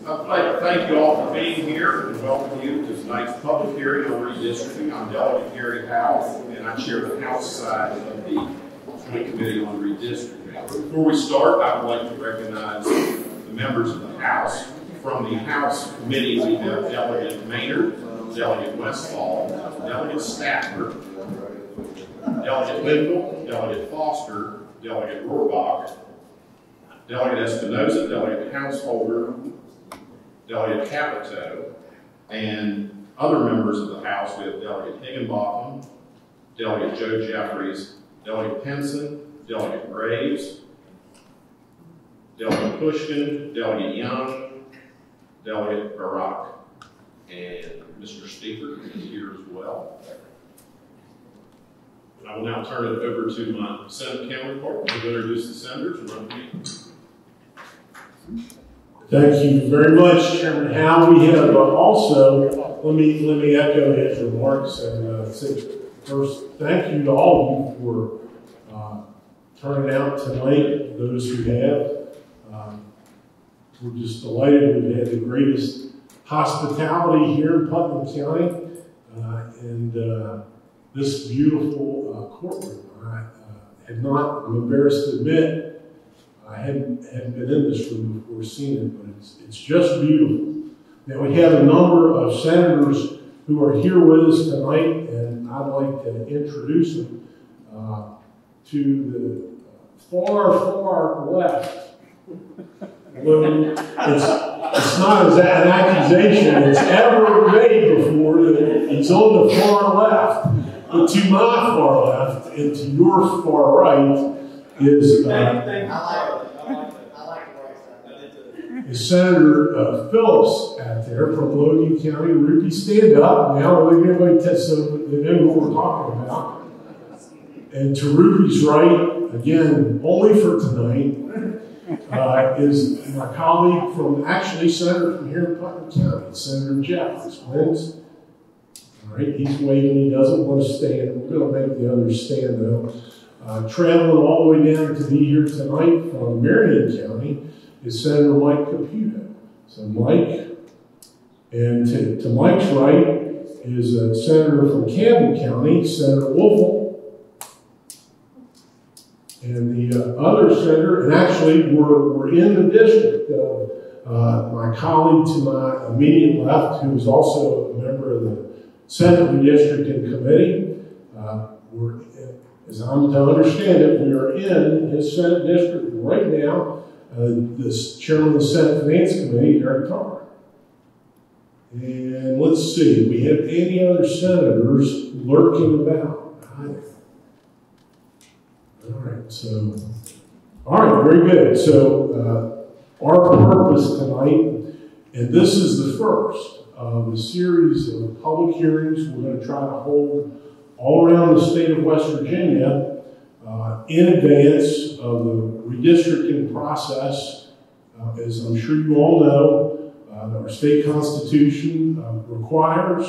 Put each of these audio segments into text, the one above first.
I'd like to thank you all for being here and welcome you to tonight's public hearing on redistricting. I'm Delegate Gary Howell, and I chair the House side of the Joint Committee on Redistricting. Before we start, I would like to recognize the members of the House. From the House Committee, we have Delegate Maynard, Delegate Westfall, Delegate Stafford, Delegate Winfield, Delegate Foster, Delegate Rohrbach, Delegate Espinoza, Delegate Householder, Delegate Capito, and other members of the House. We have Delegate Higginbotham, Delegate Joe Jeffries, Delegate Penson, Delegate Graves, Delegate Pushkin, Delegate Young, Delegate Barak, and Mr. Speaker is here as well. I will now turn it over to my Senate counterpart to introduce the senators and run the meeting. Thank you very much, Chairman Howe. We have also, let me echo his remarks and say first, thank you to all of you for turning out tonight, those who have. We're just delighted. We've had the greatest hospitality here in Putnam County, and this beautiful courtroom. I'm embarrassed to admit, I hadn't been in this room before seeing it, but it's just beautiful. Now we have a number of senators who are here with us tonight, and I'd like to introduce them to the far left. Well, it's not as an accusation it's ever made before that it's on the far left, but to my far left and to your far right is Senator Phillips out there from Logan County. Ruby, stand up now. Let everybody test so they know what we're talking about. And to Ruby's right, again, only for tonight, is my colleague from, actually, Senator from here in Putnam County, Senator Jeffries. Wins. All right, he's waiting. He doesn't want to stand. We're going to make the others stand, though. Traveling all the way down to be here tonight from Marion County is Senator Mike Caputo. So Mike, and to Mike's right is a senator from Camden County, Senator Wolfle. And the other senator, and actually we're in the district. My colleague to my immediate left, who is also a member of the Senate Redistricting Committee, as I'm to understand it, we are in his Senate district right now. This chairman of the Senate Finance Committee, Eric Tarr. And let's see, we have any other senators lurking about? All right, very good. So our purpose tonight, and this is the first of a series of public hearings we're going to try to hold all around the state of West Virginia in advance of the redistricting process. As I'm sure you all know, our state constitution requires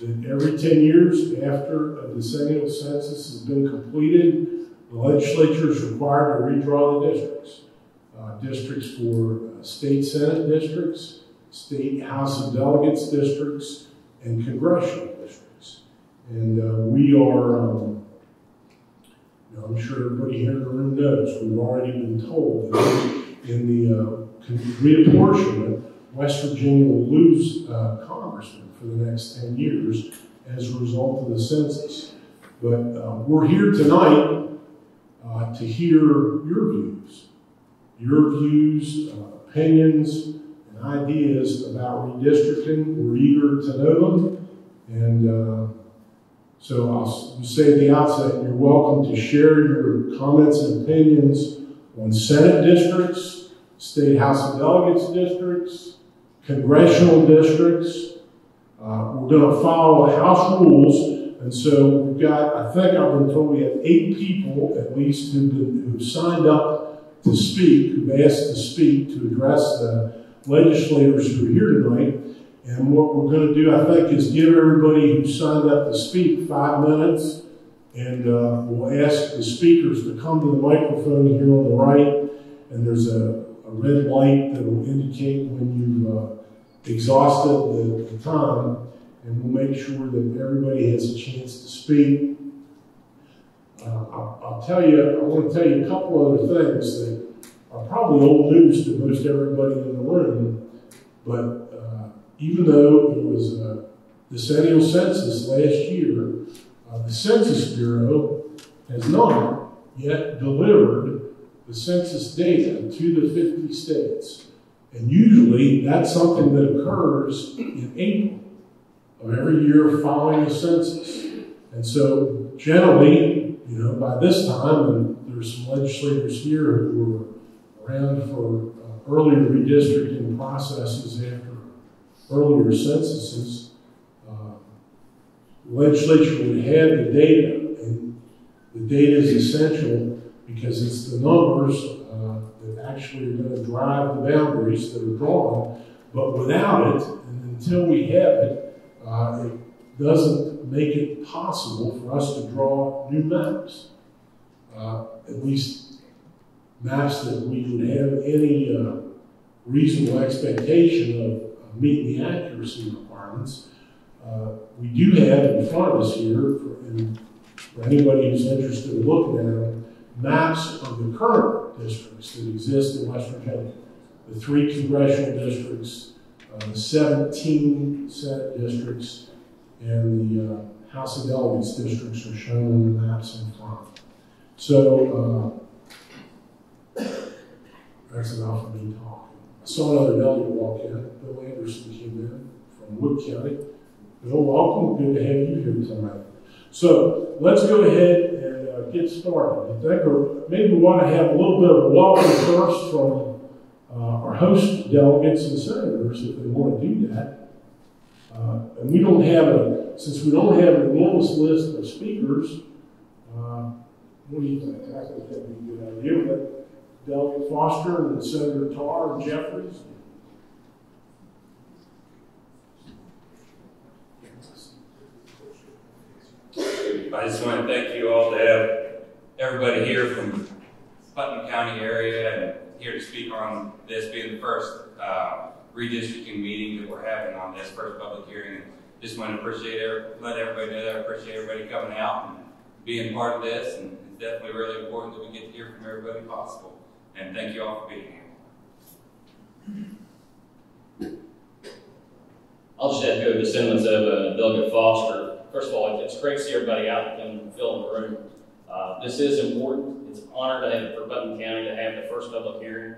that every 10 years after a decennial census has been completed, the legislature is required to redraw the districts. Districts for state senate districts, state House of Delegates districts, and congressional districts. And we are, I'm sure everybody here in the room knows, we've already been told that in the reapportionment, West Virginia will lose congressmen for the next 10 years as a result of the census. But we're here tonight to hear your views, opinions, and ideas about redistricting. We're eager to know them. And so I'll say at the outset, you're welcome to share your comments and opinions on Senate districts, State House of Delegates districts, congressional districts. We're going to follow the House rules. And so we've got, I think I've been told we have 8 people at least who've signed up to speak, who've asked to speak to address the legislators who are here tonight. And what we're going to do, I think, is give everybody who signed up to speak 5 minutes, and we'll ask the speakers to come to the microphone here on the right. And there's a red light that will indicate when you've exhausted the time, and we'll make sure that everybody has a chance to speak. I want to tell you a couple other things that are probably old news to most everybody in the room, but even though it was a decennial census last year, the Census Bureau has not yet delivered the census data to the 50 states. And usually that's something that occurs in April of every year following the census. And so generally, by this time, and there's some legislators here who were around for earlier redistricting processes after earlier censuses, the legislature would have the data, and the data is essential because it's the numbers that actually are going to drive the boundaries that are drawn. But without it, and until we have it, it doesn't make it possible for us to draw new maps. At least maps that we would have any reasonable expectation of meeting the accuracy requirements. We do have in front of us here, for anybody who's interested in looking at them, maps of the current districts that exist in West Virginia. The 3 congressional districts, the 17 Senate districts, and the House of Delegates districts are shown on the maps in front. So that's enough of me talking. I saw another delegate walk in. Bill Anderson came in from Wood County. Bill, welcome. Good to have you here tonight. So let's go ahead and get started. I think maybe we want to have a little bit of a welcome first from our host delegates and senators if they want to do that. And we don't have since we don't have an enormous list of speakers, what do you think? I think that'd be a good idea. But Delegate Foster and Senator Tarr and Jeffries. I just want to thank you all to have everybody here from Putnam County area and here to speak on this being the first redistricting meeting that we're having on this first public hearing. Just want to let everybody know that I appreciate everybody coming out and being part of this, and it's definitely really important that we get to hear from everybody possible. And thank you all for being here. I'll just echo the sentiments of Delegate Foster. First of all, it's great to see everybody out and fill in the room. This is important. It's an honor to have for Putnam County to have the first public hearing.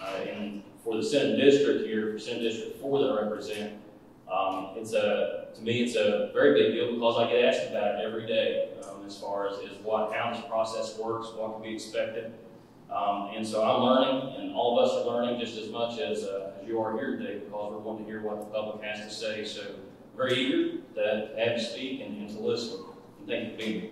And for the Senate District here, Senate District 4 that I represent, to me, it's a very big deal because I get asked about it every day as far as how this process works, what can be expected. And so I'm learning, and all of us are learning just as much as you are here today because we're wanting to hear what the public has to say. So very eager to have you speak and to listen. And thank you for being here.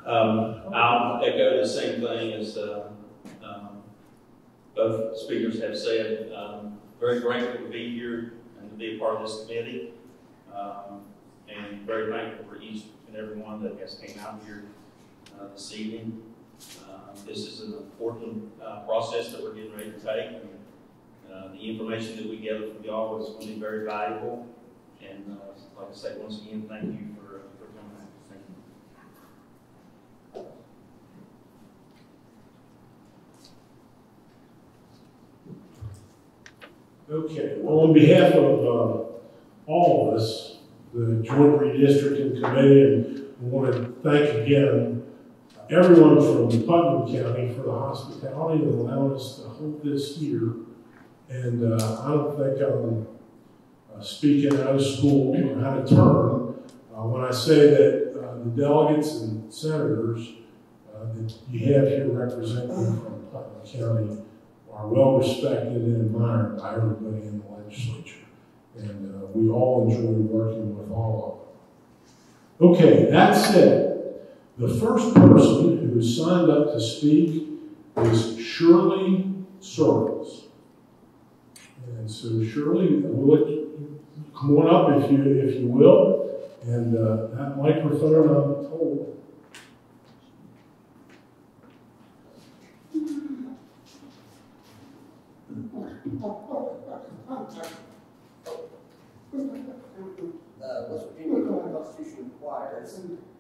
I'll echo the same thing as both speakers have said. Very grateful to be here and to be a part of this committee, and very thankful for each and every one that has came out here this evening. This is an important process that we're getting ready to take, and the information that we gather from y'all is going to be very valuable. And like I say, once again, thank you for coming out. Thank you. Okay, well, on behalf of all of us, the Joint Redistricting Committee, and I want to thank again everyone from Putnam County for the hospitality and allowing us to hold this here. And I don't think I'm speaking out of school or how to turn when I say that the delegates and senators that you have here representing from Putnam County are well respected and admired by everybody in the legislature. And we all enjoy working with all of them. Okay, that said, the first person who signed up to speak is Shirley Searles. And so Shirley, we'll let you come on up if you will, and that microphone, I'm told. West Virginia Constitution requires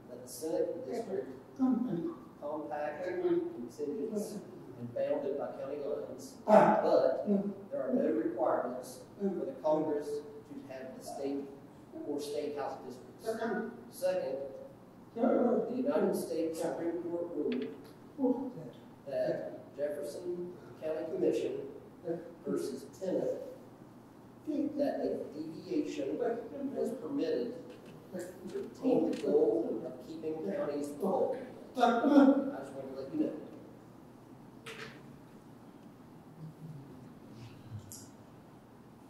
that the Senate district compact, contiguous, and bounded by county lines, but there are no requirements for the Congress to have the state or state house districts. Second, the United States Supreme Court ruled that Jefferson County Commission versus Tennant, that a deviation was permitted to obtain the goal of keeping counties whole. I just wanted to let you know.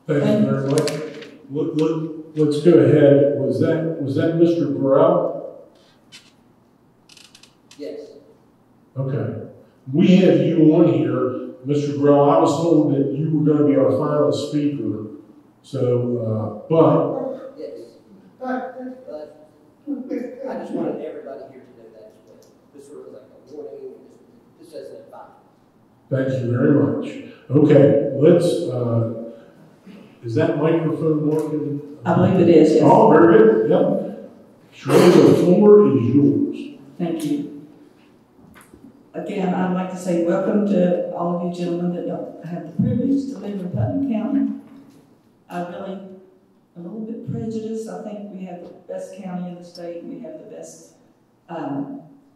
Thank you very much. Let's go ahead. Was that Mr. Burrell? Yes. Okay. We have you on here, Mr. Burrell. I was told that you were going to be our final speaker. So, but. Yes. But I just wanted everybody here to know that as well. This sort of like a warning, just as an advice. Thank you very much. Okay, let's, is that microphone working? I believe it is, yes. Oh, very good. Yep. Shirley, the floor is yours. Thank you. Again, I'd like to say welcome to all of you gentlemen that don't have the privilege to live in Putnam County. I'm really a little bit prejudiced. I think we have the best county in the state. We have the best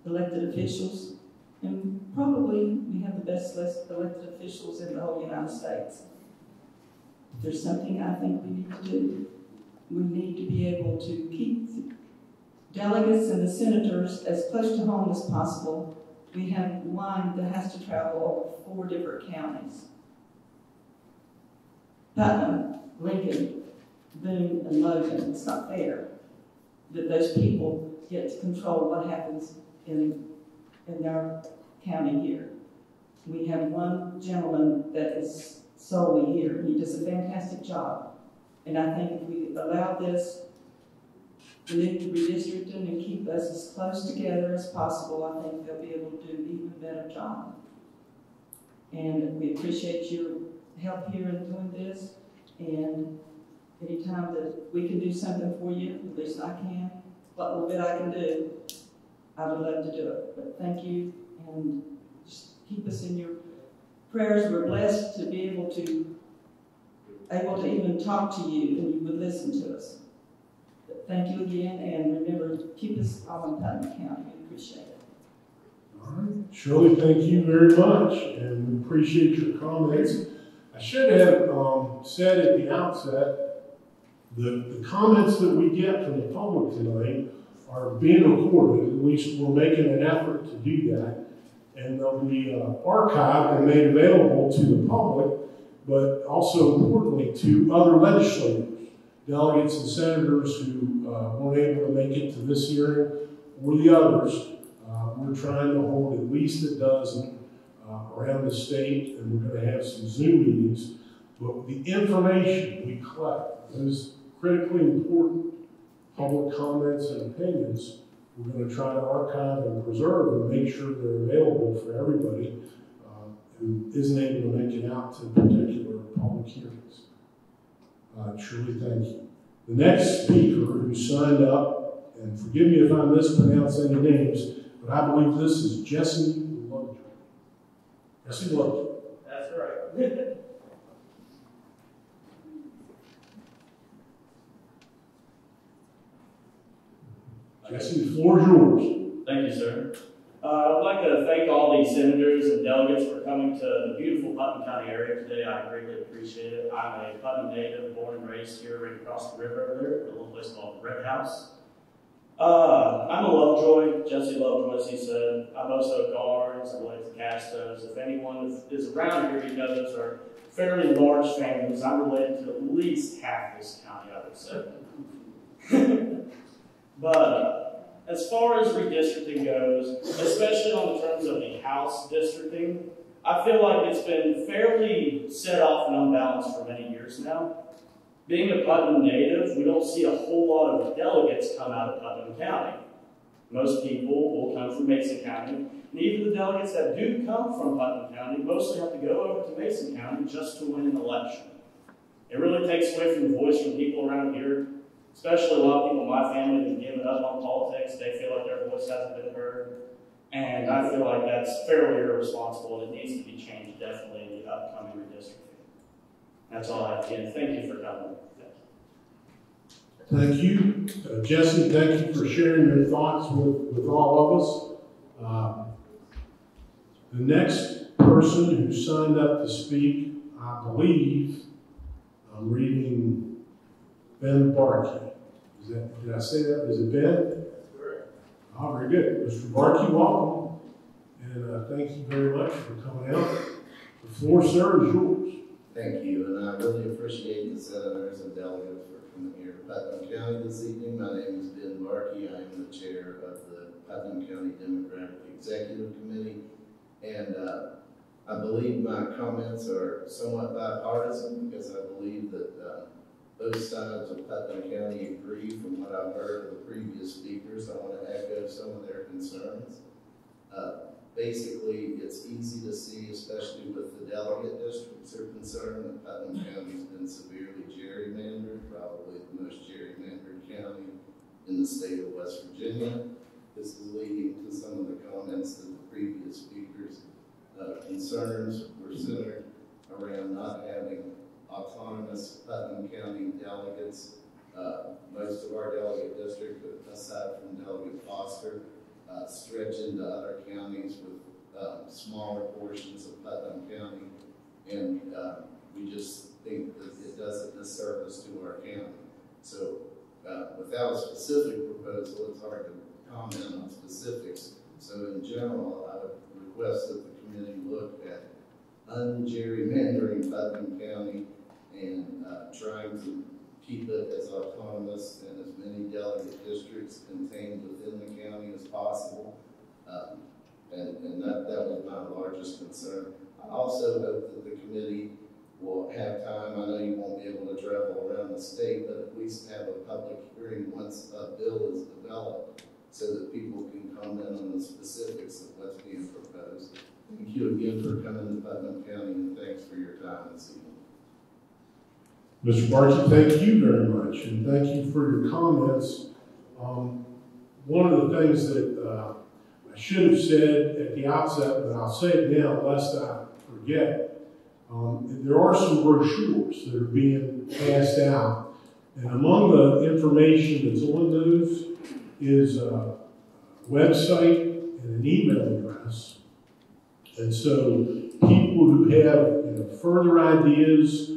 elected officials. And probably we have the best elected officials in the whole United States. If there's something I think we need to do, we need to be able to keep the delegates and the senators as close to home as possible. We have one that has to travel over 4 different counties. Putnam, Lincoln, Boone, and Logan. It's not fair that those people get to control what happens in our county here. We have one gentleman that is solely here. He does a fantastic job. And I think if we allow this redistricting and keep us as close together as possible, I think they'll be able to do an even better job. And we appreciate your help here in doing this. And anytime that we can do something for you, at least I can, what little bit I can do, I would love to do it. But thank you, and just keep us in your prayers. We're blessed to be able to even talk to you and you would listen to us. But thank you again, and remember, keep us all in Putnam County. We appreciate it. All right. Shirley, thank you very much, and we appreciate your comments. I should have said at the outset, the comments that we get from the public tonight are being recorded. At least we're making an effort to do that. And they'll be archived and made available to the public, but also importantly to other legislators, delegates and senators who weren't able to make it to this hearing or the others. We're trying to hold at least a dozen around the state, and we're going to have some Zoom meetings. But the information we collect, those critically important public comments and opinions, we're going to try to archive and preserve and make sure they're available for everybody who isn't able to make it out to particular public hearings. Truly thank you. The next speaker who signed up, and forgive me if I mispronounce any names, but I believe this is Jesse Lovejoy. Jesse Lovejoy. That's right. Jesse, the floor is yours. Thank you, sir. I'd like to thank all the senators and delegates for coming to the beautiful Putnam County area today. I greatly appreciate it. I'm a Putnam native, born and raised here right across the river over there, a little place called Red House. I'm a Lovejoy, Jesse Lovejoy, as he said. I'm also Guards, I'm related to Castos. If anyone is around here, you know those are fairly large families. I'm related to at least half this county, I would say. But as far as redistricting goes, especially on the terms of the House districting, I feel like it's been fairly set off and unbalanced for many years now. Being a Putnam native, we don't see a whole lot of delegates come out of Putnam County. Most people will come from Mason County, and even the delegates that do come from Putnam County mostly have to go over to Mason County just to win an election. It really takes away from the voice from people around here, especially a lot of people in my family that have given up on politics. They feel like their voice hasn't been heard, and I feel like that's fairly irresponsible, and it needs to be changed definitely in the upcoming redistricting. That's all I have. Again, thank you for coming. Thank you. Jesse, thank you for sharing your thoughts with all of us. The next person who signed up to speak, I believe, I'm reading Ben Barkey. Did I say that? Is it Ben? That's correct. Oh, very good. Mr. Barkey, welcome. And thank you very much for coming out. The floor, sir, is yours. Thank you, and I really appreciate the senators and delegates for coming here to Putnam County this evening. My name is Ben Barkey. I am the chair of the Putnam County Democratic Executive Committee, and I believe my comments are somewhat bipartisan because I believe that both sides of Putnam County agree from what I've heard of the previous speakers. I want to echo some of their concerns. Basically, it's easy to see, especially with the delegate districts, are concerned that Putnam County's been severely gerrymandered, probably the most gerrymandered county in the state of West Virginia. This is leading to some of the comments that the previous speakers' concerns were centered around not having autonomous Putnam County delegates. Most of our delegate district, aside from Delegate Foster, stretch into other counties with smaller portions of Putnam County, and we just think that it does a disservice to our county. So without a specific proposal, it's hard to comment on specifics. So in general, I would request that the committee look at un-gerrymandering Putnam County and trying to keep it as autonomous and as many delegate districts contained within the county as possible. And that was my largest concern. I also hope that the committee will have time. I know you won't be able to travel around the state, but at least have a public hearing once a bill is developed so that people can comment on the specifics of what's being proposed. Thank you again for coming to Putnam County, and thanks for your time this evening. Mr. Barkey, thank you very much, and thank you for your comments. One of the things that I should have said at the outset, but I'll say it now lest I forget, there are some brochures that are being passed out, and among the information that's on those is a website and an email address. And so people who have further ideas,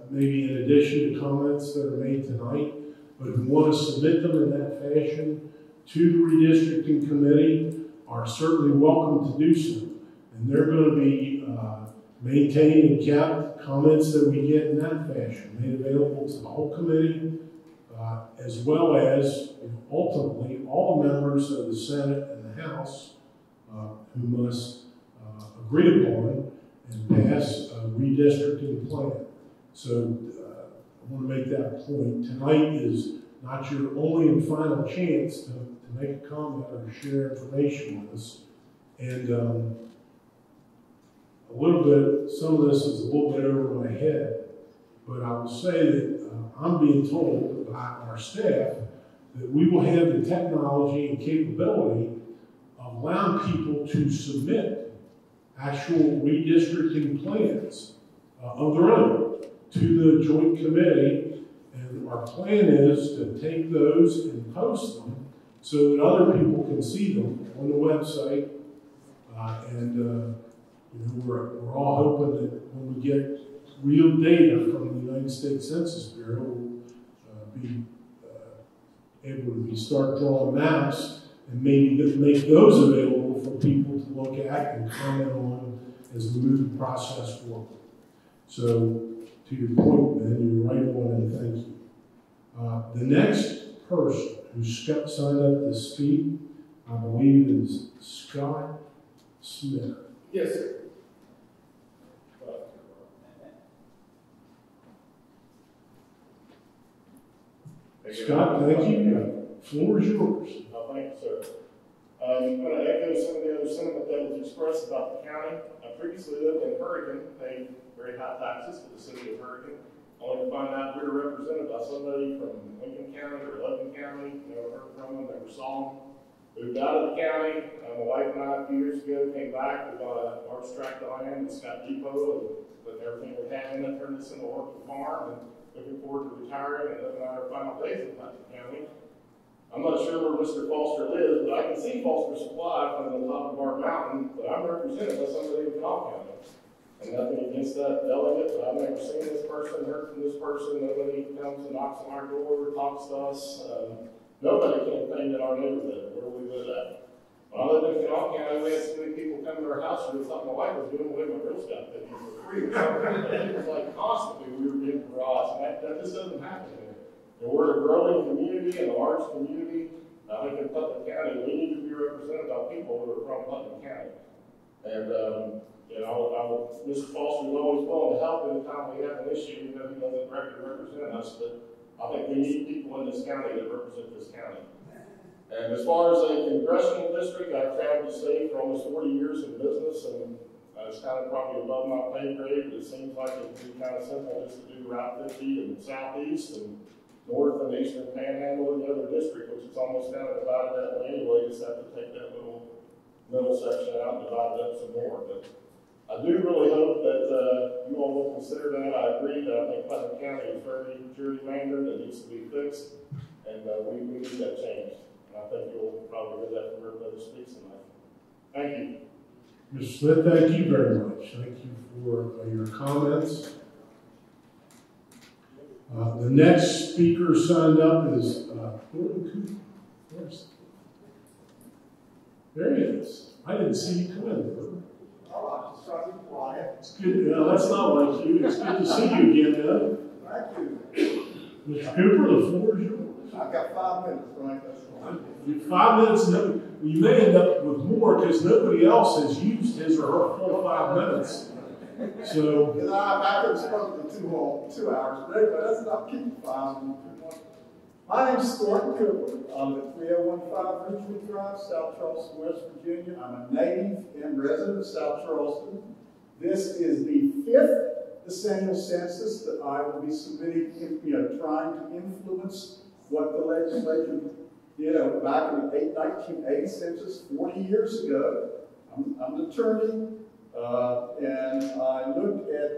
maybe in addition to comments that are made tonight, but who want to submit them in that fashion to the redistricting committee are certainly welcome to do so. And they're going to be maintained and kept, comments that we get in that fashion, made available to the whole committee, as well as ultimately all members of the Senate and the House who must agree upon and pass a redistricting plan. So I want to make that point. Tonight is not your only and final chance to make a comment or share information with us. And a little bit, some of this is a little bit over my head, but I will say that I'm being told by our staff that we will have the technology and capability of allowing people to submit actual redistricting plans of their own to the joint committee, and our plan is to take those and post them so that other people can see them on the website. We're all hoping that when we get real data from the United States Census Bureau, we'll be able to start drawing maps and maybe make those available for people to look at and comment on as we move the process forward. So, to your point, Ben, you're right on, and thank you. The next person who signed up to speak, I believe, is Scott Smith. Yes, sir. Scott, thank you. Floor is yours. Thank you, sir. I'm going to echo some of the other sentiment that was expressed about the county. I previously lived in Hurricane, paid very high taxes for the city of Hurricane, only to find out we were represented by somebody from Lincoln County or Logan County. Never heard from them, never saw them. Moved out of the county. My wife and I, a few years ago, came back. We bought a large tract of land in Scott Depot and put everything we had in it, turned this into a working farm, and looking forward to retiring and living out our final days in Putnam County. I'm not sure where Mr. Foster lives, but I can see Foster Supply from the top of our mountain, but I'm represented by somebody in Putnam County. And nothing against that delegate, but I've never seen this person, heard from this person. Nobody comes and knocks on our door, talks to us. Nobody can claim in our neighborhood where we live at. When I lived in Putnam County, we had so many people come to our house and thought my wife was doing away with my Girl Scout cookies for free. It was like constantly we were being harassed, and that just doesn't happen here. And we're a growing community and a large community. I think in Putnam County, we need to be represented by people who are from Putnam County. And, Mr. Foster is always willing to help anytime we have an issue, even though he doesn't represent us, but I think we need people in this county that represent this county. And as far as a congressional district, I've traveled the state for almost 40 years in business, and it's kind of probably above my pay grade, but it seems like it would be kind of simple just to do Route 50 and Southeast and North and Eastern Panhandle and the other district, which is almost kind of divided that way anyway. Just have to take that little middle section out and divide it up some more. But I do really hope that you all will consider that. I agree that I think Putnam County is very gerrymandered and needs to be fixed, and we need that changed. And I think you'll probably hear that from everybody that speaks tonight. Thank you. Mr. Smith, thank you very much. Thank you for your comments. The next speaker signed up is Gordon Cooper. There he is. I didn't see you come in. Oh, I'm just trying to be quiet. It's good. That's not like you. It's good to see you again, though. Thank you. Mr. Cooper, the floor is yours. I've got 5 minutes, right? 5 minutes. No, you may end up with more because nobody else has used his or her full 5 minutes. So, Because I've been spoken to 2 hours today, but that's not keeping 5. My name is Gordon Cooper. I'm at 3015 Ridgewood Drive, South Charleston, West Virginia. I'm a native and resident of South Charleston. This is the 5th decennial census that I will be submitting, trying to influence what the legislature did back in the 1980 census 40 years ago. I'm an attorney, and I looked at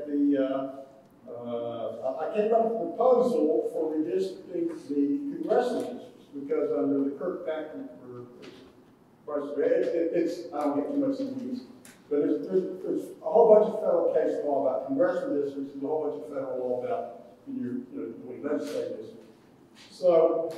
I came up with a proposal for redistricting the congressional districts because under the Kirkpatrick I don't get too much in these, but there's a whole bunch of federal case law about congressional districts and a whole bunch of federal law about your legislative districts. So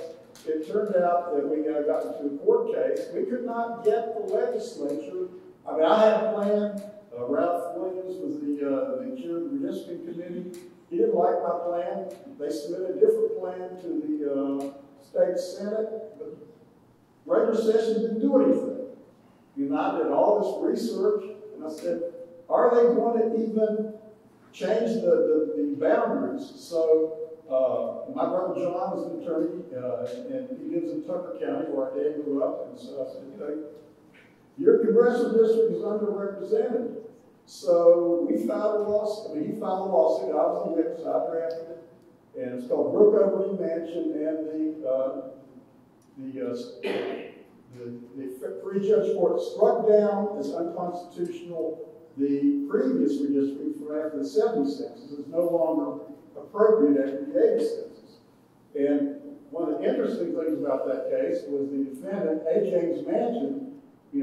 it turned out that we got into a court case. We could not get the legislature. I mean, I had a plan. Ralph Williams was the chair of the redistricting committee. He didn't like my plan. They submitted a different plan to the state senate, but regular session didn't do anything. And I did all this research, and I said, are they going to even change the boundaries? So my brother John is an attorney, and he lives in Tucker County, where our dad grew up. And so I said, your congressional district is underrepresented. So we filed a lawsuit. I mean, he filed a lawsuit. I was the witness. I drafted it, and it's called Brook Overley Mansion and the Free Judge Court struck down as unconstitutional the previous redistricting from after the 70 census. It's no longer appropriate after the 80 census. And one of the interesting things about that case was the defendant, A. James Manchin.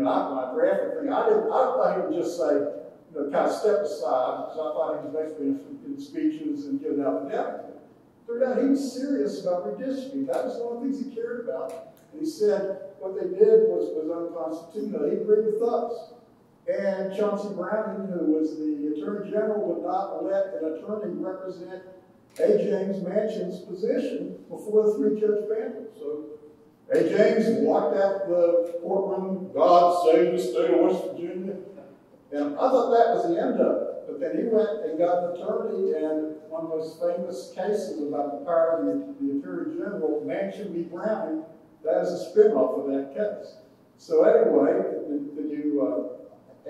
I drafted the thing. I thought he would just say, kind of step aside, because I thought he was basically in speeches and giving out the data. Turned out he was serious about redistricting. That was one of the things he cared about. And he said what they did was unconstitutional. He agreed with us. And Chauncey Browning, who was the Attorney General, would not let an attorney represent A. James Manchin's position before the 3-judge panel. So A. James walked out the courtroom, God save the state of West Virginia. And I thought that was the end of it. But then he went and got an attorney, and one of those famous cases about the power of the Attorney General, Manchin v. Browning, that is a spinoff of that case. So anyway,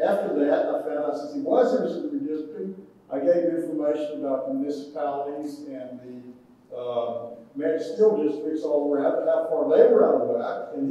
after that, I found out since he was interested in redistricting, I gave him information about the municipalities and the magisterial districts all around and how far they were out of whack. And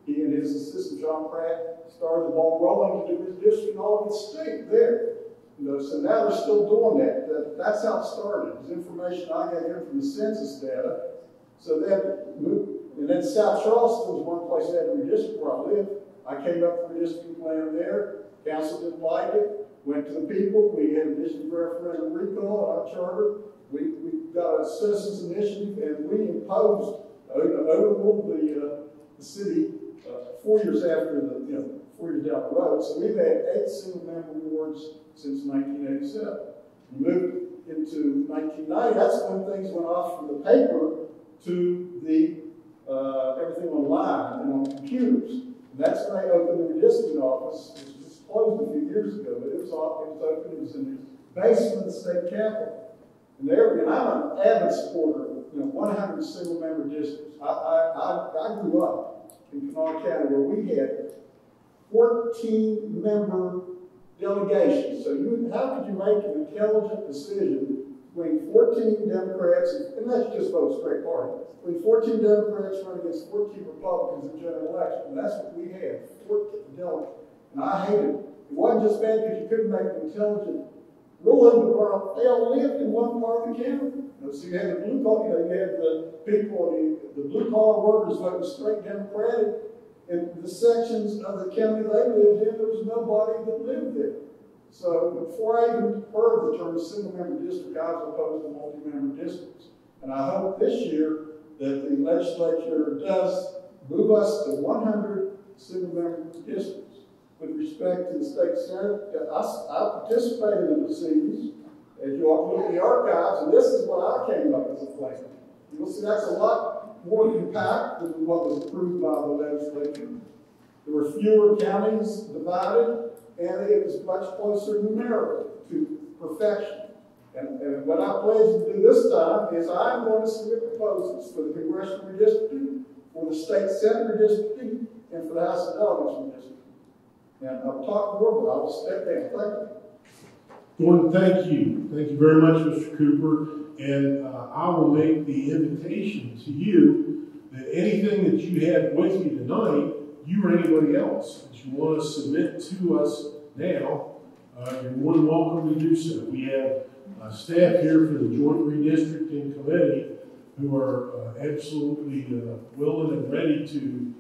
he and his assistant John Pratt started the ball rolling to do redistricting all over the state there. So now they're still doing that. That's how it started. It was information I got here from the census data. So and then South Charleston was one place that had a redistrict where I lived. I came up with a redistricting plan there. Council didn't like it. Went to the people. We had a district referendum recall on our charter. We got a citizens initiative, and we imposed, overruled the city 4 years after 4 years down the road. So we've had 8 single-member wards since 1987. We moved into 1990. That's when things went off from the paper to the everything online and on computers. And that's when they opened the redistricting office, which was closed a few years ago, but it was open. It was in the basement of the state capitol. And I'm an avid supporter of 100 single-member districts. I grew up in Kanawha County where we had 14-member delegations. So how could you make an intelligent decision between 14 Democrats, and that's just vote straight party, between 14 Democrats running against 14 Republicans in general election? And that's what we had, 14 delegates. And I hated it. It wasn't just bad because you couldn't make an intelligent ruling, but they all lived in one part of the county. So you had the blue collar, you had the people, the blue collar workers voting straight Democratic. In the sections of the county they lived in, there was nobody that lived there. So before I even heard the term single-member district, I was opposed to multi-member districts. And I hope this year that the legislature does move us to 100 single-member districts. With respect to the state senate, I participated in the proceedings. As you all look at the archives, and this is what I came up as a plan. You'll see that's a lot more compact than what was approved by the legislature. There were fewer counties divided, and it was much closer numerically to perfection. And what I pledge to do this time is I'm going to submit proposals for the congressional redistricting, for the state senate redistricting, and for the House of Delegates redistricting. And I'll talk more, but I will step down. Thank you. Gordon, thank you. Thank you very much, Mr. Cooper. And I will make the invitation to you that anything that you have with you tonight, you or anybody else that you want to submit to us now, you're more than welcome to do so. We have staff here for the Joint Redistricting Committee who are absolutely willing and ready to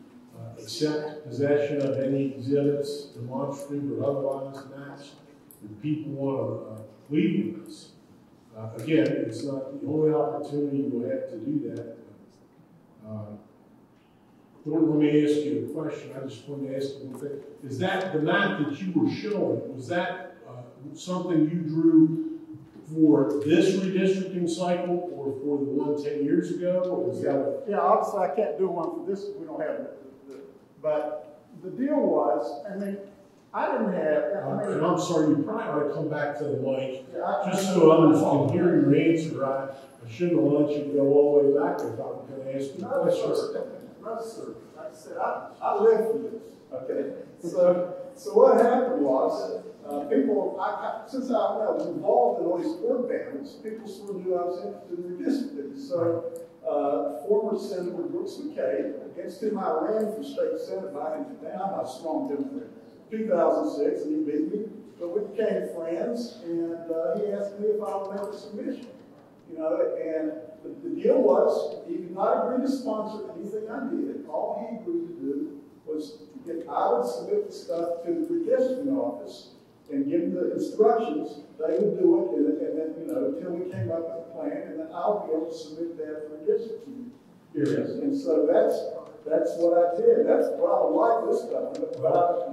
accept possession of any exhibits, demonstrative or otherwise matched, that people want to leave with us. Again, it's not the only opportunity you'll have to do that. Let me ask you a question. I just want to ask you one thing. Is that the map that you were showing, was that something you drew for this redistricting cycle or for the one 10 years ago? Or was yeah, obviously I can't do one for this if we don't have it. But the deal was, I mean, I didn't have. And I'm sorry, you probably ought to come back to the mic, just so others can hear your answer. I shouldn't have let you go all the way back if I was going to ask you questions. No, sir. Like I said, I live for this. Okay. So what happened was, people, since I was involved in all these court battles, people sort of knew I was interested in redistricting. So former Senator Brooks McKay, against whom I ran for state senate back in I'm a strong Democrat. 2006, and he beat me, but we became friends, and he asked me if I would make a submission. And the deal was, he did not agree to sponsor anything I did. All he agreed to do was if I would submit the stuff to the redistricting office and give them the instructions, they would do it, and then, until we came up with a plan, and then I'll be able to submit that for redistricting hearings. And so that's what I did. That's what I would like this time.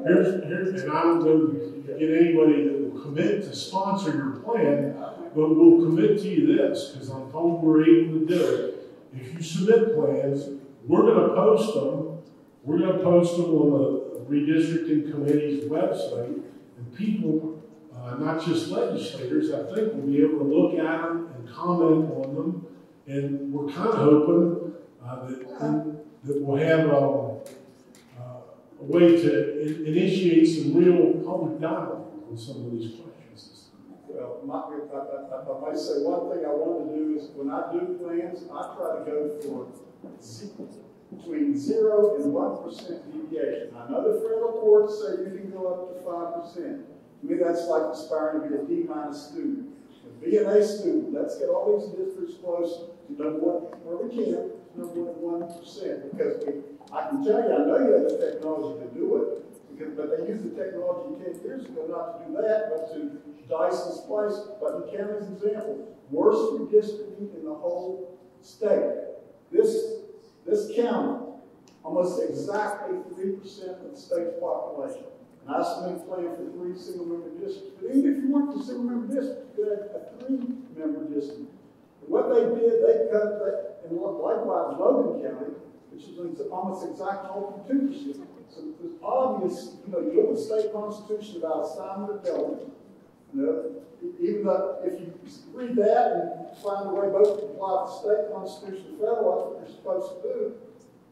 And I don't know if you get anybody that will commit to sponsor your plan, but we'll commit to you this, because I'm told we're able to do it. If you submit plans, we're going to post them. We're going to post them on the Redistricting Committee's website, and people not just legislators, I think will be able to look at them and comment on them. And we're kind of hoping that we'll have a way to initiate some real public dialogue on some of these questions. Well, if I might say one thing I want to do is when I do plans, I try to go for between 0 and 1% deviation. I know the federal courts say you can go up to 5%. To me, that's like aspiring to be a D- student. And be an A student, let's get all these districts close to number one, where we can, number 1%. Because I can tell you, I know you have the technology to do it, but they used the technology 10 years ago not to do that, but to dice and splice. But in County's example, worst redistricting in the whole state. This county, almost exactly 3% of the state's population. And I estimate plan for 3 single-member districts. But even if you weren't for single-member districts, you could have a 3-member district. And what they did, they cut that, and likewise Logan County, which is almost exactly over 2%. So it's obvious, you look at the state constitution about assignment of government. Even though if you read that and find a way both to apply the state constitution and federal, that's what you're supposed to do.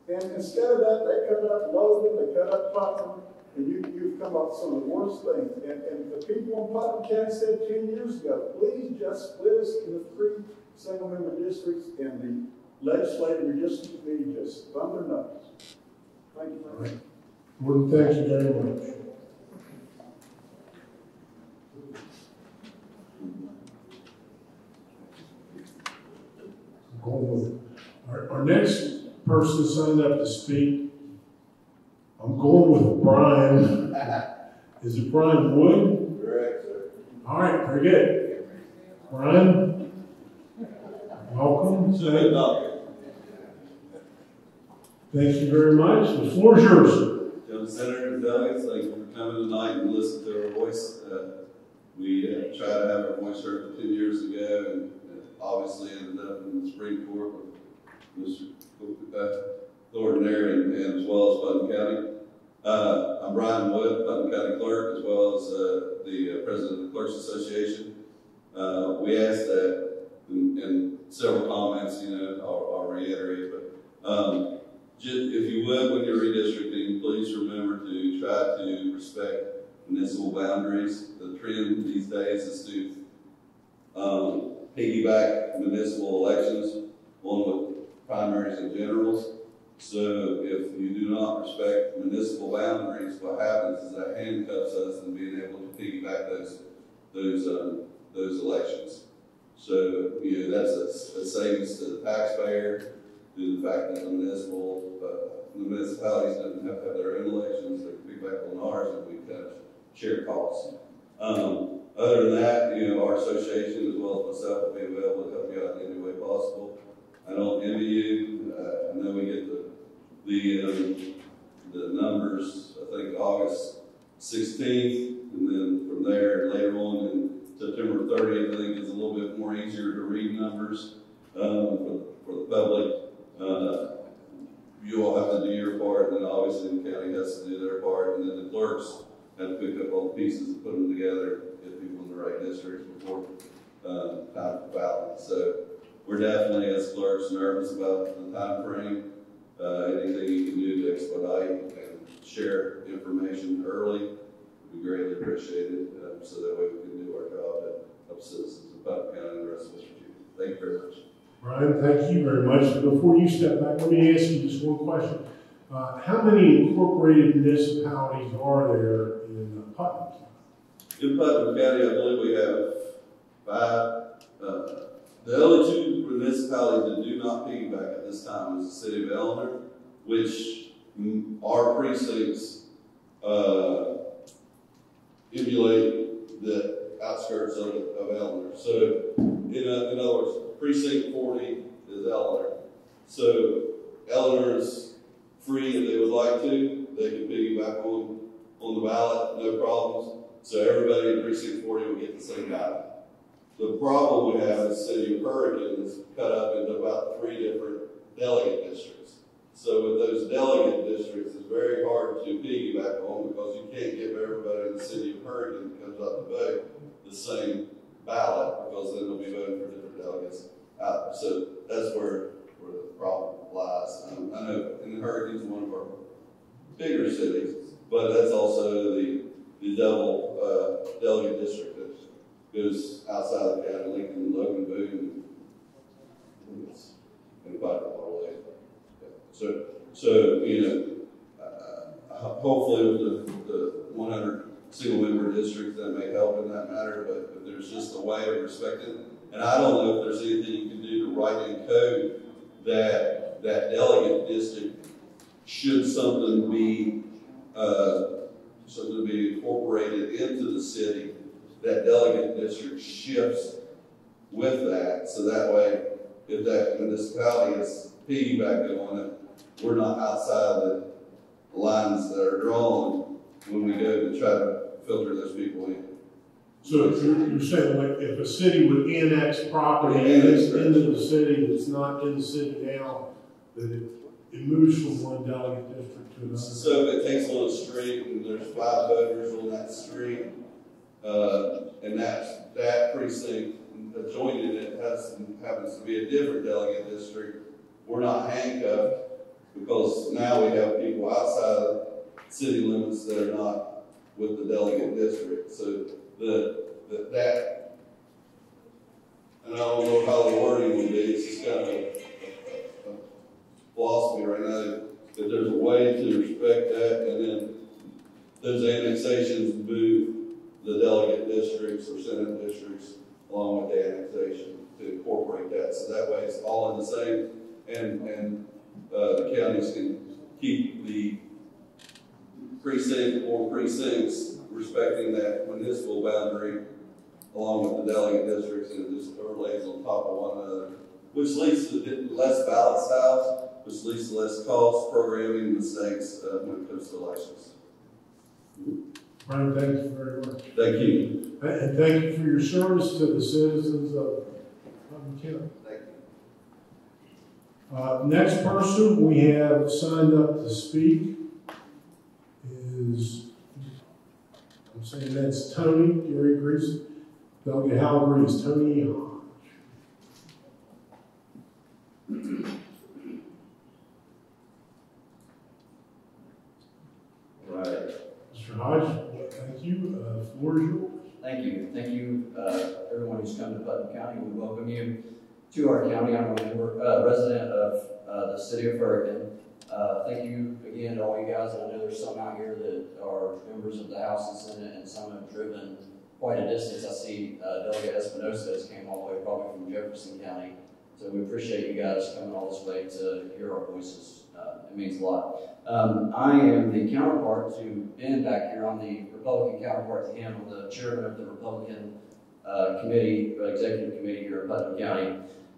And instead of that, they cut up Logan, they cut up Putnam, and you've come up with some of the worst things. And the people in Putnam County said 10 years ago, please just split us into 3 single-member districts, and the legislative redistricting committee just thumbed their nose. Thank you very much. Gordon, thank you very much. Our next person signed up to speak. I'm going with Brian. Is it Brian Wood? Correct, sir. All right, very good. Brian, welcome. Thank you very much. The floor is yours. Young Senators, delegates, thank you for coming tonight and listening to our voice. We tried to have our voice heard 10 years ago, and obviously ended up in the Supreme Court with Mr. Thornton there, and as well as Putnam County. I'm Brian Wood, Putnam County Clerk, as well as the President of the Clerks Association. We asked that, and several comments, I'll reiterate, but if you would, when you're redistricting, please remember to try to respect municipal boundaries. The trend these days is to piggyback municipal elections along with primaries and generals. So if you do not respect municipal boundaries, what happens is that handcuffs us in being able to piggyback those elections. So that's a savings to the taxpayer due to the fact that the municipalities don't have to have their own elections; they can piggyback on ours, and we kind of share costs. Other than that, our association as well as myself will be available to help you out in any way possible. I don't envy you. I know we get the numbers, I think August 16th, and then from there later on in September 30th, I think it's a little bit more easier to read numbers for the public. You all have to do your part, and then obviously the county has to do their part, and then the clerks have to pick up all the pieces and put them together, get people in the right districts before time for ballot. So we're definitely, as clerks, nervous about the time frame. Anything you can do to expedite and share information early would be greatly appreciated, so that way we can do our job to help citizens of Putnam County and the rest of West Virginia. Thank you very much. Brian, thank you very much. Before you step back, let me ask you just one question. How many incorporated municipalities are there in Putnam County? In Putnam County, I believe we have 5. The only 2 municipalities that do not piggyback at this time is the city of Eleanor, which our precincts emulate the outskirts of Eleanor. So, in other words, precinct 40 is Eleanor. So, Eleanor is free if they would like to. They can piggyback on the ballot, no problems. So everybody in precinct 40 will get the same ballot. The problem we have is the city of Hurricane is cut up into about 3 different delegate districts. So with those delegate districts, it's very hard to piggyback on because you can't give everybody in the city of Hurricane that comes out to vote the same ballot, because then they'll be voting for different delegates. So that's where the problem lies. I know Hurricane's one of our bigger cities, but that's also the double delegate district that goes outside the county, Lincoln, Logan, Boone. It's about a lot away. So hopefully with the 100 single member districts, that may help in that matter. But if there's just a way of respecting, and I don't know if there's anything you can do to write in code that delegate district, should something be incorporated into the city, that delegate district shifts with that. So that way, if that municipality is piggybacking on it, we're not outside the lines that are drawn when we go to try to filter those people in. So you're saying, like, if a city would annex property into the city that's not in the city now, that it moves from one delegate district to another? So if it takes on a street and there's 5 voters on that street, and that precinct adjoining it happens to be a different delegate district, we're not handcuffed, because now we have people outside of city limits that are not with the delegate district. So that, and I don't know how the wording would be, it's just kind of a philosophy right now, that there's a way to respect that, and then those annexations move the delegate districts or senate districts along with the annexation to incorporate that. So that way it's all in the same, and the counties can keep the precinct or precincts respecting that municipal boundary along with the delegate districts, and it just overlays on top of one another, which leads to less ballot styles, which leads to less cost, programming mistakes when it comes to elections. Brian, thank you very much. Thank you. And thank you for your service to the citizens of Putnam County. Thank you. Next person we have signed up to speak is, I'm saying that's Tony, Gary Grease, Delegate Hal Grease, Tony Hodge. Right. Mr. Hodge, thank you. The floor is yours. Thank you. Thank you, everyone who's come to Putnam County. We welcome you to our county. I'm a resident of the city of Hurricane. Thank you again to all you guys. I know there's some out here that are members of the House and Senate, and some have driven quite a distance. I see Delegate Espinosa has came all the way probably from Jefferson County. So we appreciate you guys coming all this way to hear our voices. It means a lot. I am the counterpart to Ben back here. I'm the Republican counterpart to him. I'm the chairman of the Republican executive committee here in Putnam County.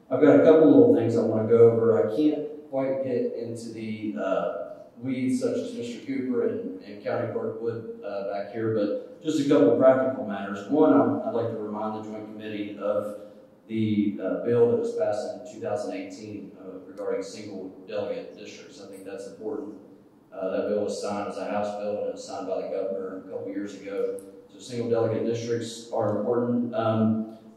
I've got a couple little things I want to go over. I can't quite get into the weeds such as Mr. Cooper and County Clerk Wood back here, but just a couple of practical matters. One, I'd like to remind the Joint Committee of the bill that was passed in 2018 regarding single delegate districts. I think that's important. That bill was signed as a House bill, and it was signed by the governor a couple years ago. So single delegate districts are important.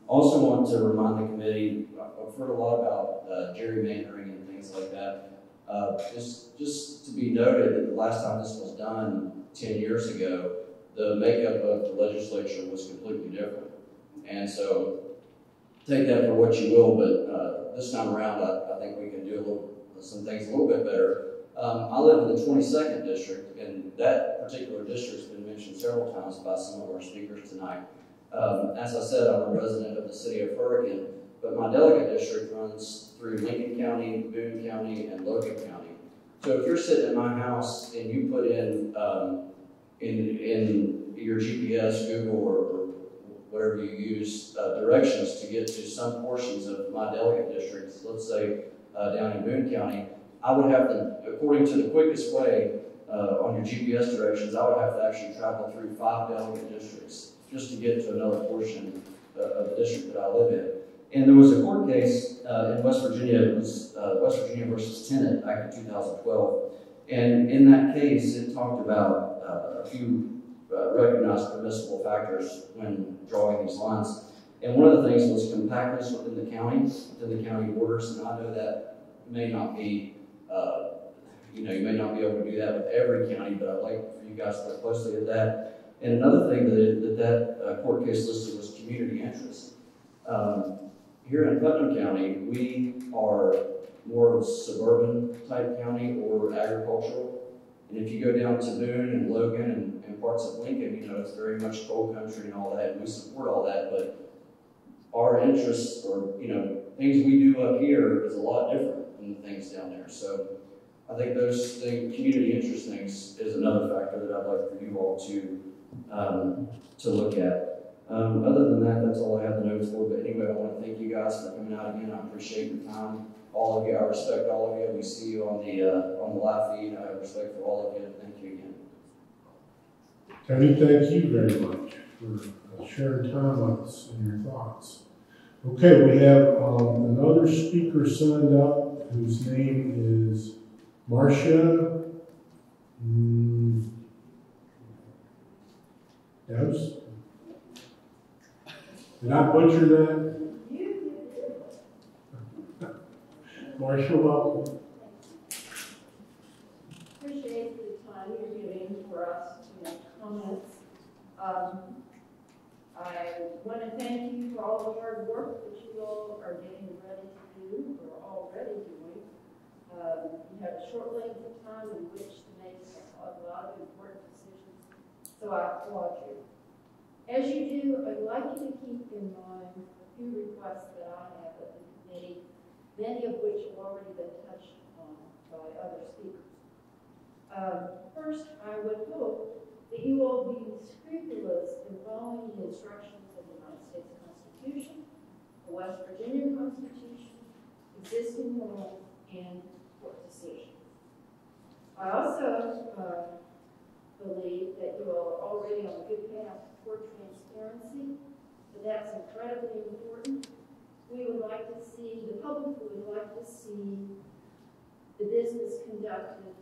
Also want to remind the committee, I've heard a lot about gerrymandering and things like that. Just to be noted that the last time this was done 10 years ago, the makeup of the legislature was completely different. And so take that for what you will, but this time around, I think we can do some things a little bit better. I live in the 22nd district, and that particular district's been mentioned several times by some of our speakers tonight. As I said, I'm a resident of the city of Hurricane, but my delegate district runs through Lincoln County, Boone County, and Logan County. So if you're sitting in my house and you put in your GPS, Google, or whatever you use, directions to get to some portions of my delegate district, let's say down in Boone County, I would have to, according to the quickest way on your GPS directions, I would have to actually travel through 5 delegate districts just to get to another portion of the district that I live in. And there was a court case in West Virginia. It was West Virginia versus Tennant back in 2012. And in that case, it talked about a few recognize permissible factors when drawing these lines. And one of the things was compactness within the county borders, and I know that may not be, you may not be able to do that with every county, but I'd like for you guys to look closely at that. And another thing that court case listed was community interest. Here in Putnam County, we are more of a suburban type county or agricultural. And if you go down to Boone and Logan and parts of Lincoln, it's very much coal country and all that, and we support all that, but our interests or, things we do up here is a lot different than the things down there. So I think those things, community interest things, is another factor that I'd like for you all to look at. Other than that, that's all I have the notes for. But anyway, I want to thank you guys for coming out again. I appreciate your time. All of you, I respect all of you. We see you on the live feed. I have respect for all of you. Thank you again. Tony, thank you very much for sharing time with us and your thoughts. Okay, we have another speaker signed up whose name is Marcia Dose. Did I butcher that? Marcia, welcome. Appreciate the time you're giving for us to make comments. I want to thank you for all the hard work that you all are getting ready to do, or already doing. You have a short length of time in which to make a lot of important decisions, so I applaud you. As you do, I'd like you to keep in mind a few requests that I have at the committee, many of which have already been touched on by other speakers. First, I would hope that you will be scrupulous in following the instructions of the United States Constitution, the West Virginia Constitution, existing law, and court decisions. I also believe that you are already on a good path toward transparency, but that's incredibly important. We would like to see, the public would like to see the business conducted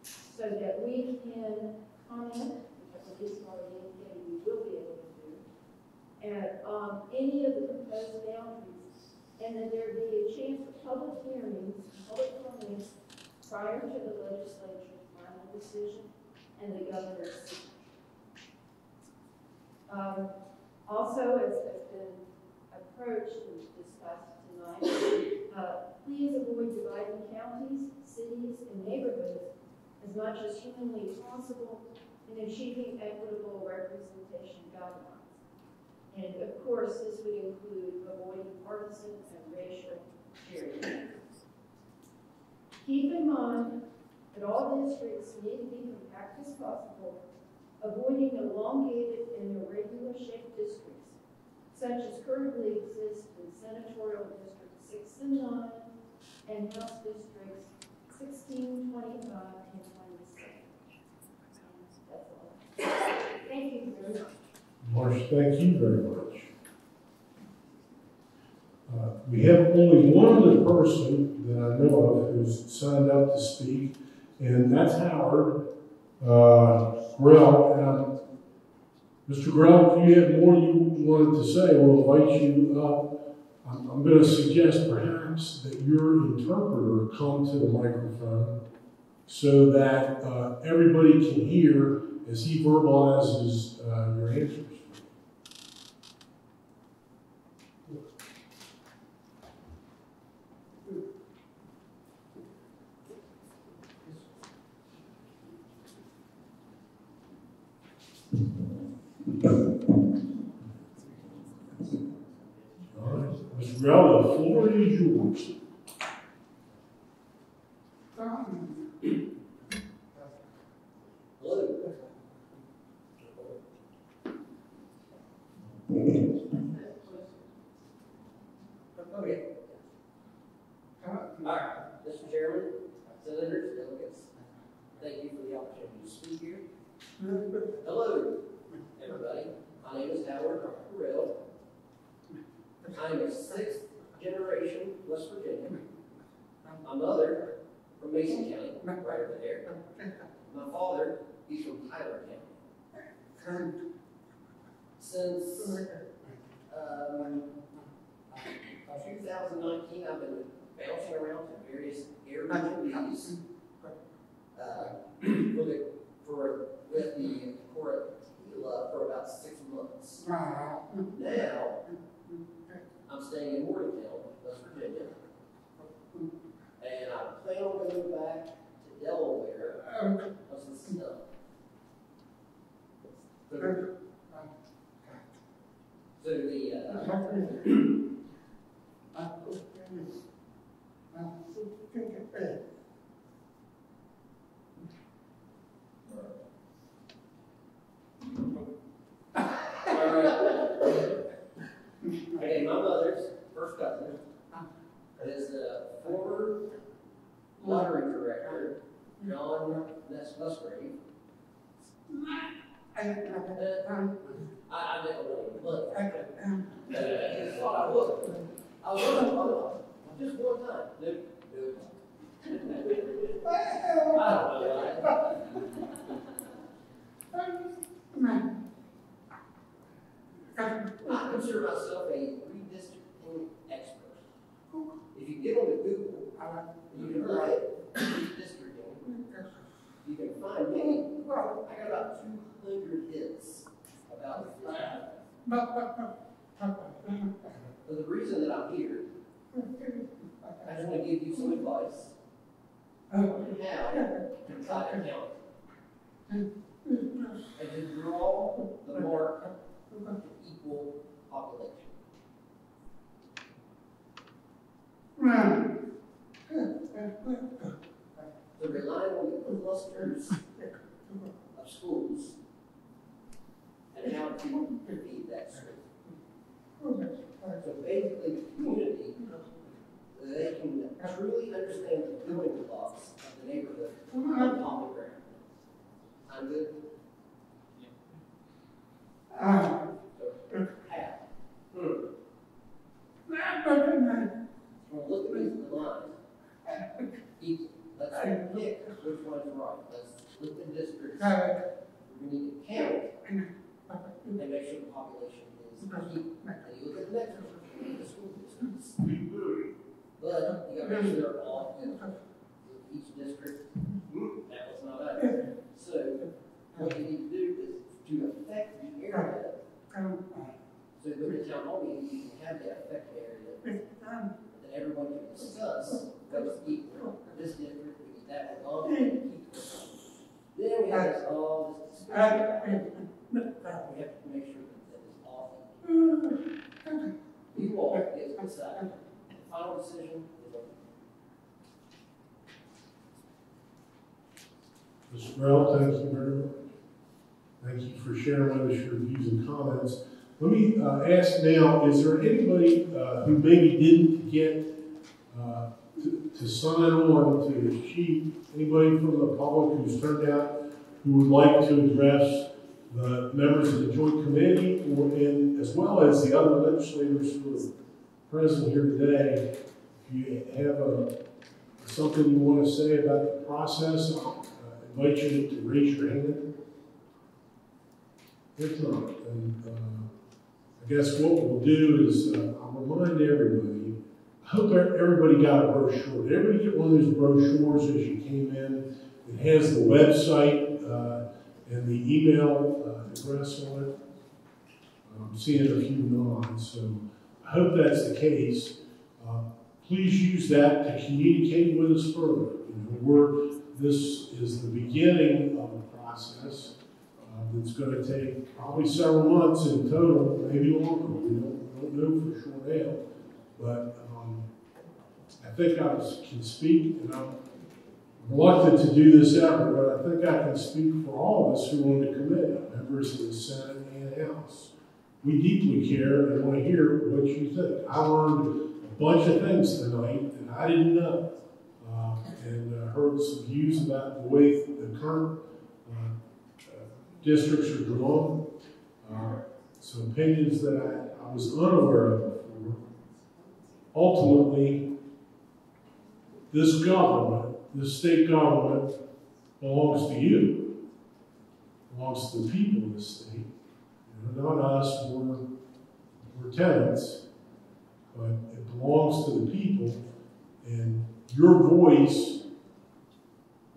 so that we can comment, which I believe is already indicated we will be able to do, and any of the proposed boundaries, and that there be a chance for public hearings, public comments prior to the legislature's final decision and the governor's signature. Also, as has been approached and discussed tonight, please avoid dividing counties, cities, and neighborhoods as much as humanly possible in achieving equitable representation guidelines. And of course, this would include avoiding partisan and racial gerrymandering. Keep in mind that all districts need to be compact as possible, avoiding elongated and irregular shaped districts, such as currently exist in Senatorial Districts 6 and 9 and House Districts 16, 25, and 26. That's all. Thank you very much. Marcia, thank you very much. We have only one other person that I know of who's signed up to speak, and that's Howard Grell. Mr. Grell, if you have more you wanted to say, we'll invite you up. I'm going to suggest perhaps that your interpreter come to the microphone so that everybody can hear as he verbalizes your answers. All right, Mr. Grell, the floor is yours. Okay. All right, Mr. Chairman, Senators, delegates, thank you for the opportunity to speak here. Hello, everybody. My name is Howard Grell. I am a 6th generation West Virginian. My mother from Mason County, right over there. My father, he's from Tyler County. Since 2019, I've been bouncing around to various Airbnbs with the court for about 6 months. Now, I'm staying in Morgantown, West Virginia, and I plan on going back to Delaware of some stuff. So okay, my mother's first cousin is the former lottery director, John Musgrave. I didn't know I was just one time. Nope. I consider myself a redistricting expert. If you get on the Google, you can write redistricting. You can find me. I got about 200 hits about that. So the reason that I'm here, I just want to give you some advice on how to try to count and to draw the mark of equal population. So relying on the clusters of schools and how to feed that school. So basically, the community, they can truly understand the building blocks of the neighborhood on common ground. I'm good? Look at these lines. Let's pick which one's right. Let's look at districts. We need to count and make sure the population is equal. And you look at the next one, the school districts. But you got to make sure they're all equal. Each district, that was not us. So what you need to do is to affect the area. So with the town hall meeting, you can have that affect area that everyone can discuss. Goes equal. This district, we need that one on, and keep it. Then we have all this discussion. We have to make sure that it's all equal. You all get to decide. The final decision is on you. Mr. Brown, thank you very much. Thank you for sharing with us your views and comments. Let me ask now, is there anybody who maybe didn't get to sign on to the sheet? Anybody from the public who's turned out who would like to address the members of the joint committee, and as well as the other legislators who are present here today? If you have something you want to say about the process, I'll invite you to raise your hand. If not, then I guess what we'll do is I'll remind everybody. I hope everybody got a brochure. Did everybody get one of those brochures as you came in? It has the website and the email address on it. I'm seeing a few nods, so I hope that's the case. Please use that to communicate with us further. This is the beginning of the process. It's going to take probably several months in total, maybe longer. We don't know for sure now. But I think I can speak, and I'm reluctant to do this ever, but I think I can speak for all of us who are on the committee, members of the Senate and House. We deeply care and want to hear what you think. I learned a bunch of things tonight that I didn't know, and heard some views about the way the current districts are drawn, some opinions that I was unaware of before. Ultimately, this government, this state government, belongs to you. belongs to the people of the state. You know, not us, we're tenants, but it belongs to the people, and your voice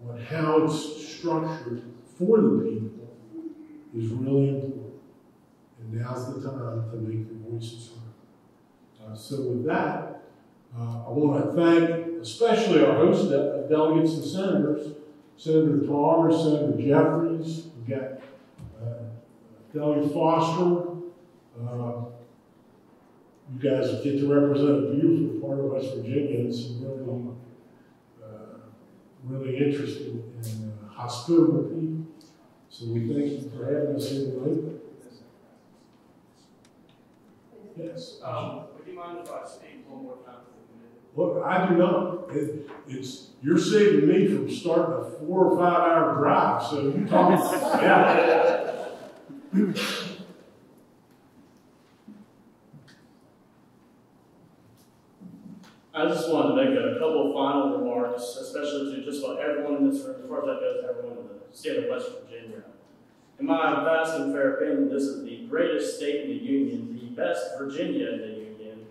on how it's structured for the people is really important. And now's the time to make your voices heard. So with that, I want to thank especially our host delegates and senators, Senator Palmer, Senator Jeffries, we've got Delegate Foster. You guys get to represent a beautiful part of West Virginia and some really interesting and hospitable people. So we thank you for having us here tonight. Yes. Would you mind if I speak one more time to the committee? Look, I do not. You're saving me from starting a 4 or 5 hour drive, so you talk. Yeah. I just wanted to make a couple of final remarks, especially to just about everyone in this room, as far as that goes, everyone in the state of West Virginia. In my vast and fair opinion, this is the greatest state in the Union, the best Virginia in the Union,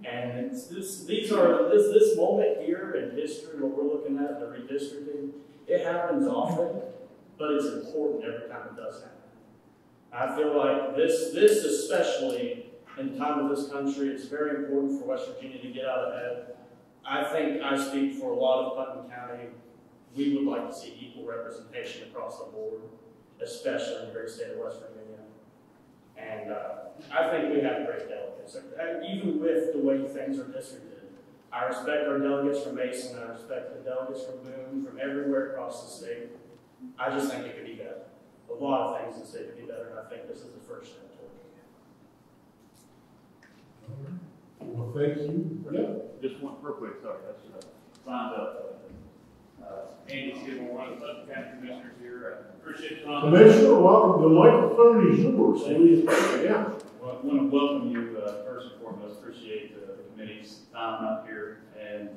and this moment here in history, what we're looking at, the redistricting, it happens often, but it's important every time it does happen. I feel like this especially in the time of this country, it's very important for West Virginia to get out ahead. I think I speak for a lot of Putnam County. We would like to see equal representation across the board, especially in the great state of West Virginia. And I think we have great delegates. Even with the way things are districted, I respect our delegates from Mason, I respect the delegates from Boone, from everywhere across the state. I just think it could be better. A lot of things in the state could be better, and I think this is the first step toward it. Well, thank you. Yeah. Just one real quick, sorry, I should have signed up. Andy Skibble, one of the Putnam County Commissioners here. I appreciate your comment. Commissioner, welcome. The microphone is yours. Yeah. Well, I want to welcome you first and foremost. Appreciate the committee's time out here, and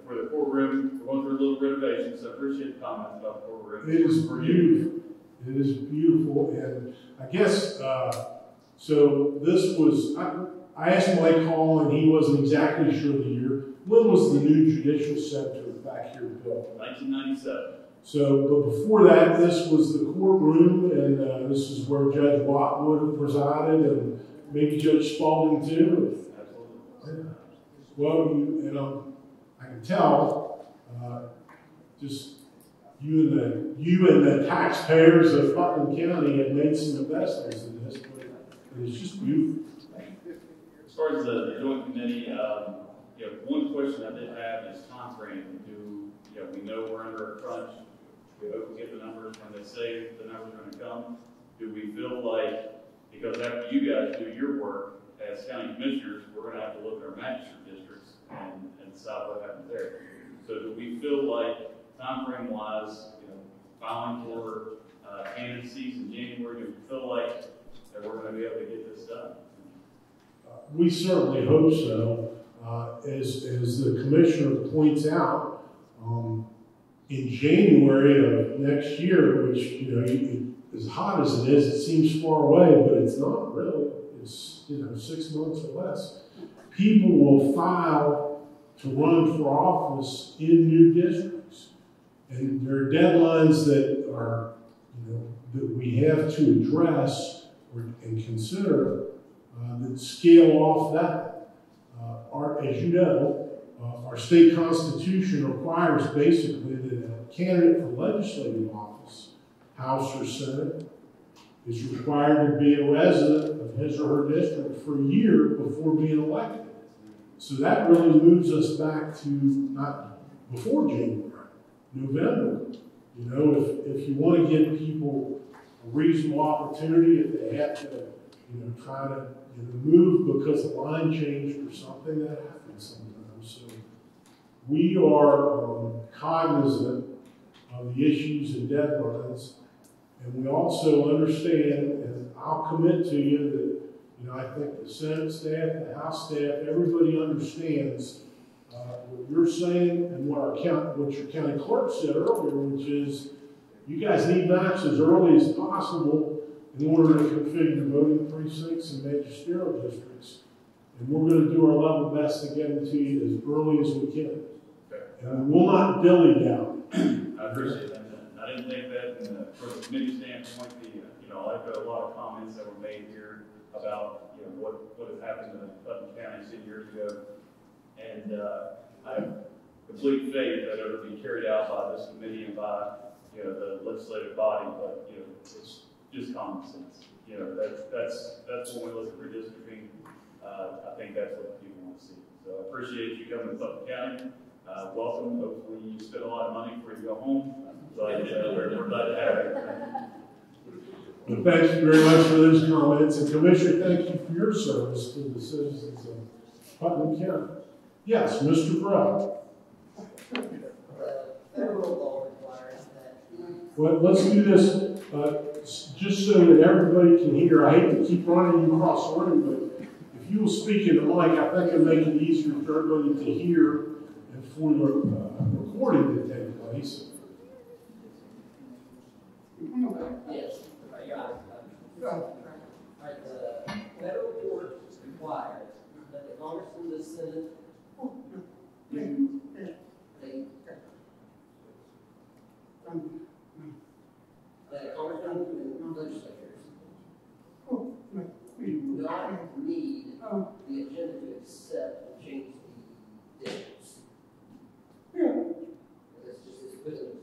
for the courtroom, we're going through a little renovation, so I appreciate the comments about the courtroom. It is beautiful. It is beautiful, and I guess so. This was. I asked Mike Hall, and he wasn't exactly sure the year. When was the new Judicial Center back here built? 1997. So, but before that, this was the courtroom, and this is where Judge Watwood presided, and maybe Judge Spalding too. Absolutely. Yeah. Well, I can tell, just you and the taxpayers of Putnam County have made some investments in this, but it's just beautiful. As far as the joint committee, one question I did have is time frame. We know we're under a crunch. We hope we get the numbers when they say the numbers are going to come. Do we feel like, because after you guys do your work as county commissioners, we're going to have to look at our magistrate districts and decide what happens there. So do we feel like time frame wise, filing for candidacies in January, do we feel like that we're going to be able to get this done? We certainly hope so. As the commissioner points out, in January of next year, which as hot as it is, it seems far away, but it's not really. It's 6 months or less. People will file to run for office in new districts, and there are deadlines that are that we have to address and consider. That scale off that. As you know, our state constitution requires basically that a candidate for legislative office, House or Senate, is required to be a resident of his or her district for a year before being elected. So that really moves us back to not before January, November. If you want to give people a reasonable opportunity, if they have to, try to move because the line changed or something, that happens sometimes. So we are cognizant of the issues and deadlines, and we also understand, and I'll commit to you that I think the Senate staff, the House staff, everybody understands what you're saying and what your county clerk said earlier, which is You guys need maps as early as possible in order to configure voting precincts and magisterial districts. And we're going to do our level best to get them to you as early as we can. And we will not dilly-dally. I appreciate that. I didn't think that, and from the committee standpoint, I echo a lot of comments that were made here about what has happened in Putnam County 10 years ago, and I have complete faith that it will be carried out by this committee and by the legislative body. But it's just common sense. That's when we look at redistricting. I think that's what people want to see. So I appreciate you coming to Putnam County. Welcome. Hopefully you spend a lot of money before you go home. But we're glad to have you. Well, thank you very much for those comments. And Commissioner, thank you for your service to the citizens of Putnam County. Yes, Mr. Brown. Federal law requires that. Well, let's do this just so that everybody can hear. I hate to keep running you across the room, but if you will speak in the mic, I think it'll make it easier for everybody to hear and for the recording to take place. Yes. The federal court requires that the Congress and the Senate that Congressmen and legislatures do not need the agenda to accept and change the districts. It's just equivalent.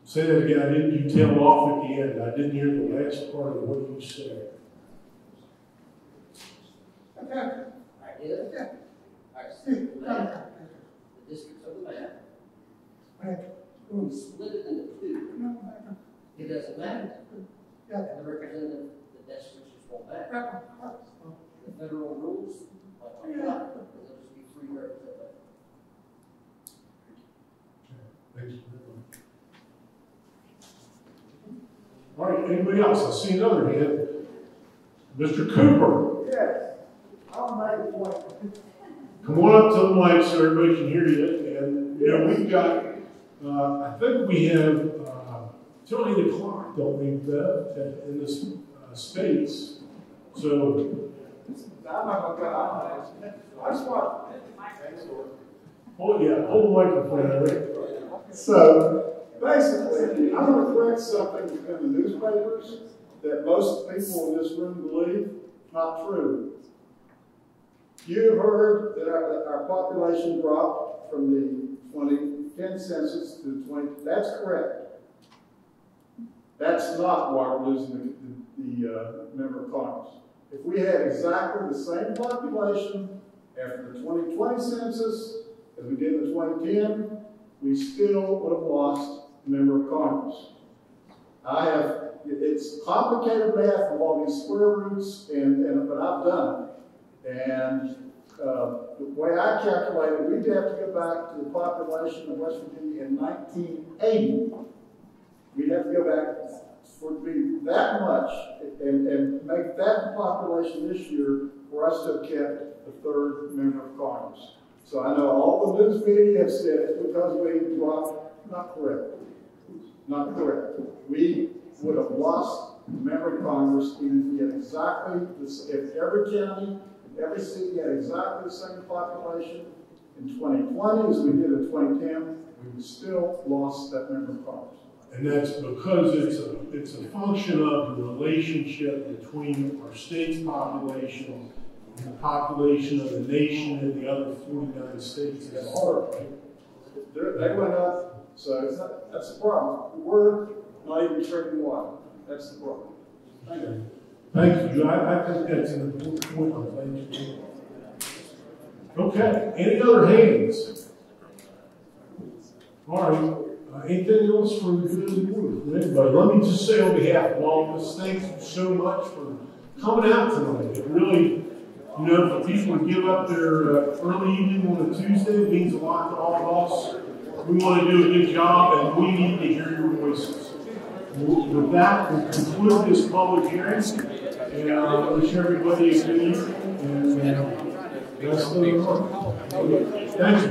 Say that again. I didn't. You tail off at the end. I didn't hear the last part of what you said. All right, the districts of the map. We split it into two. It doesn't matter. And the representative, the districts just won't matter. The federal rules, they'll just be free representative. Thanks. All right, anybody else? I see another hand. Mr. Cooper. Yes, I'll make a point. Come on up to the mic so everybody can hear you. And we've got, I think we have till 8 o'clock, don't we, Bev, in this space. So, I'm not going to I just want. hold the microphone, Rick. So, basically, I'm going to correct something in the newspapers that most people in this room believe not true. You have heard that our population dropped from the 2010 census to the 20. That's correct. That's not why we're losing the member of Congress. If we had exactly the same population after the 2020 census as we did in the 2010, we still would have lost a member of Congress. It's complicated math of all these square roots, but I've done it. And the way I calculated, we'd have to go back to the population of West Virginia in 1980. We'd have to go back for it to be that much and make that population this year for us to have kept the third member of Congress. So I know all the news media have said it's because we dropped. Not correct. Not correct. We would have lost a member of Congress even if we had exactly if every county, every city had exactly the same population in 2020 as we did in 2010, we would still lost that member of Congress. And that's because it's a function of the relationship between our state's population and the population of the nation and the other 49 states as a whole. They went up, so that's the problem. We're not even drinking water. That's the problem. Thank you. Thank you. I think that's an important point. I'm glad you did. Okay. Any other hands? All right. Anything else from the good board? Anybody? Let me just say on behalf of all of us, thank you so much for coming out tonight. It really, for people to give up their early evening on a Tuesday, it means a lot to all of us. We want to do a good job, and we need to hear your voices. With that, we'll conclude this public hearing, and I wish everybody a good evening, and rest of the work. Thank you.